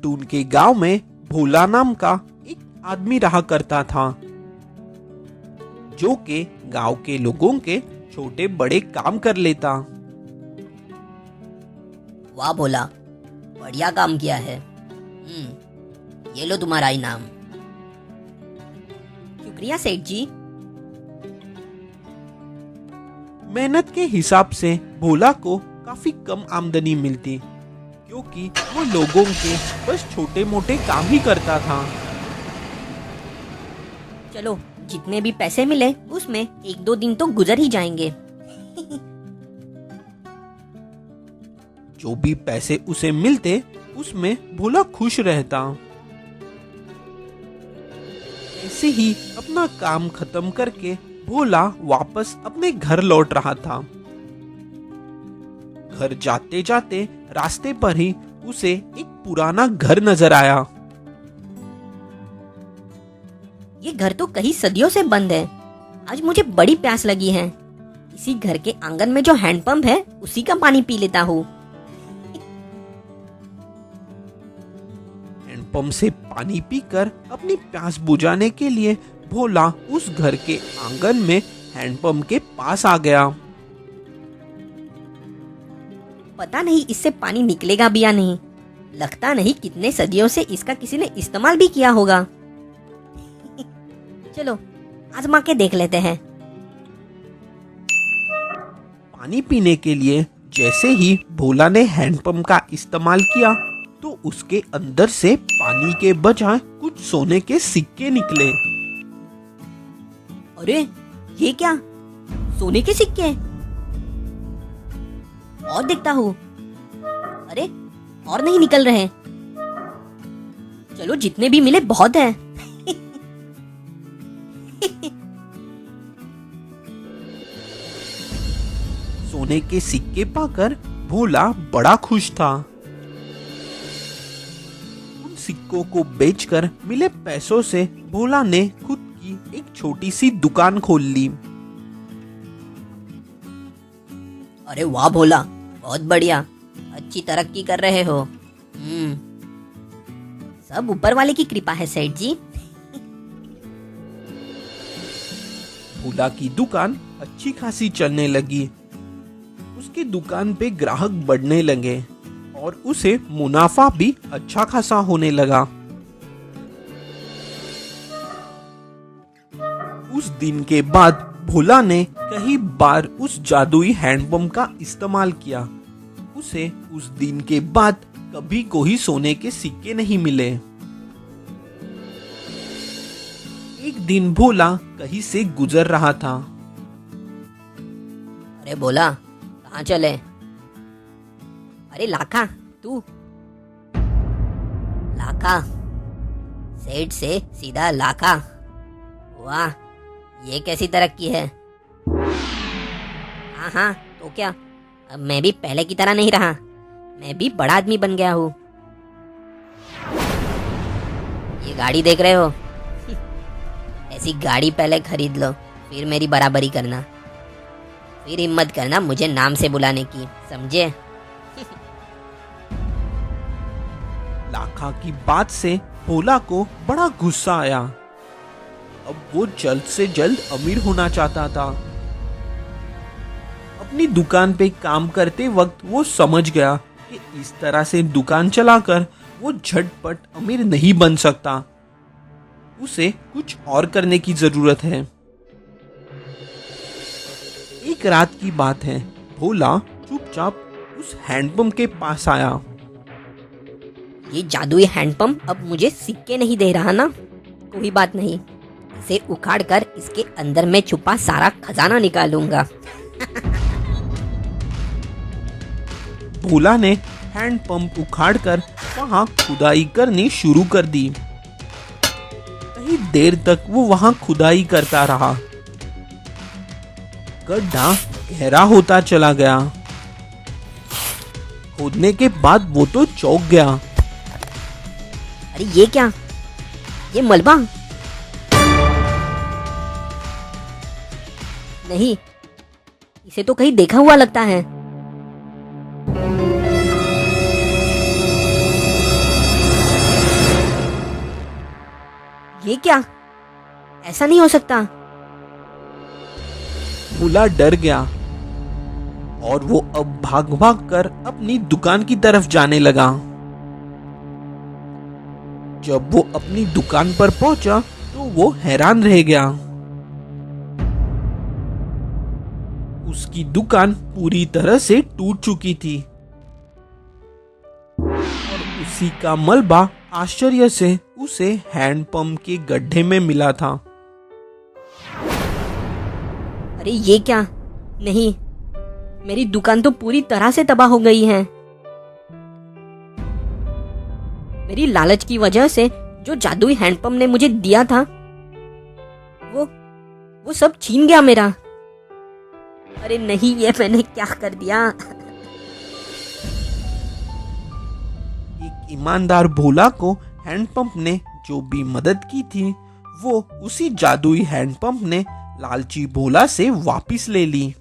पलटून के गांव में भोला नाम का एक आदमी रहा करता था, जो के गांव के लोगों के छोटे बड़े काम कर लेता। वाह भोला, बढ़िया काम किया है। ये लो तुम्हारा इनाम। शुक्रिया सेठ जी। मेहनत के हिसाब से भोला को काफी कम आमदनी मिलती, क्योंकि वो लोगों के बस छोटे मोटे काम ही करता था। चलो, जितने भी पैसे मिले उसमें 1-2 दिन तो गुजर ही जाएंगे। जो भी पैसे उसे मिलते उसमें भोला खुश रहता। ऐसे ही अपना काम खत्म करके भोला वापस अपने घर लौट रहा था। घर जाते जाते रास्ते पर ही उसे एक पुराना घर नजर आया। ये घर तो कई सदियों से बंद है। आज मुझे बड़ी प्यास लगी है। इसी घर के आंगन में जो हैंडपंप है उसी का पानी पी लेता हूँ। हैंडपंप से पानी पीकर अपनी प्यास बुझाने के लिए भोला उस घर के आंगन में हैंडपंप के पास आ गया। पता नहीं इससे पानी निकलेगा भी या नहीं। लगता नहीं कितने सदियों से इसका किसी ने इस्तेमाल भी किया होगा। चलो, आजमा के देख लेते हैं। पानी पीने के लिए जैसे ही भोला ने हैंडपंप का इस्तेमाल किया तो उसके अंदर से पानी के बजाय कुछ सोने के सिक्के निकले। अरे, ये क्या? सोने के सिक्के? और देखता हूँ। अरे, और नहीं निकल रहे। चलो, जितने भी मिले बहुत है। सोने के सिक्के पाकर भोला बड़ा खुश था। उन सिक्कों को बेचकर मिले पैसों से भोला ने खुद की एक छोटी सी दुकान खोल ली। अरे वाह भोला, बहुत बढ़िया, अच्छी तरक्की कर रहे हो। सब ऊपर वाले की कृपा है सेठ जी। भोला की दुकान अच्छी खासी चलने लगी। उसकी दुकान पे ग्राहक बढ़ने लगे और उसे मुनाफा भी अच्छा खासा होने लगा। उस दिन के बाद भोला ने कई बार उस जादुई हैंडपंप का इस्तेमाल किया। उसे उस दिन के बाद कभी कोई सोने के सिक्के नहीं मिले। एक दिन भोला कहीं से गुजर रहा था। अरे भोला, कहाँ चले? अरे लाखा, तू? लाखा, सेठ से सीधा लाखा। वाह, ये कैसी तरक्की है। हाँ, तो क्या, अब मैं भी पहले की तरह नहीं रहा। मैं भी बड़ा आदमी बन गया हूँ। ये गाड़ी देख रहे हो? ऐसी गाड़ी पहले खरीद लो, फिर मेरी बराबरी करना। फिर हिम्मत करना मुझे नाम से बुलाने की, समझे? लाखा की बात से भोला को बड़ा गुस्सा आया। अब वो जल्द से जल्द अमीर होना चाहता था। अपनी दुकान पे काम करते वक्त वो समझ गया कि इस तरह से दुकान चलाकर वो झटपट अमीर नहीं बन सकता। उसे कुछ और करने की जरूरत है। एक रात की बात है, भोला चुपचाप उस हैंडपंप के पास आया। ये जादुई हैंडपंप अब मुझे सिक्के नहीं दे रहा ना? कोई बात नहीं, इसे उखाड़ कर इसके अंदर में छुपा सारा खजाना निकालूंगा। भोला ने हैंडपंप उखाड़कर वहां खुदाई करनी शुरू कर दी। कई देर तक वो वहां खुदाई करता रहा। गड्ढा गहरा होता चला गया। खोदने के बाद वो तो चौंक गया। अरे ये क्या? ये मलबा? नहीं, इसे तो कहीं देखा हुआ लगता है। ये क्या? ऐसा नहीं हो सकता। भोला डर गया और वो अब भाग भाग कर अपनी दुकान की तरफ जाने लगा। जब वो अपनी दुकान पर पहुंचा तो वो हैरान रह गया। उसकी दुकान पूरी तरह से टूट चुकी थी और उसी का मलबा आश्चर्य से उसे हैंडपंप के गड्ढे में मिला था। अरे ये क्या? नहीं, मेरी दुकान तो पूरी तरह से तबाह हो गई है। मेरी लालच की वजह से जो जादुई हैंडपंप ने मुझे दिया था वो सब छीन गया मेरा। अरे नहीं, ये मैंने क्या कर दिया? एक ईमानदार भोला को हैंडपंप ने जो भी मदद की थी वो उसी जादुई हैंडपंप ने लालची भोला से वापस ले ली।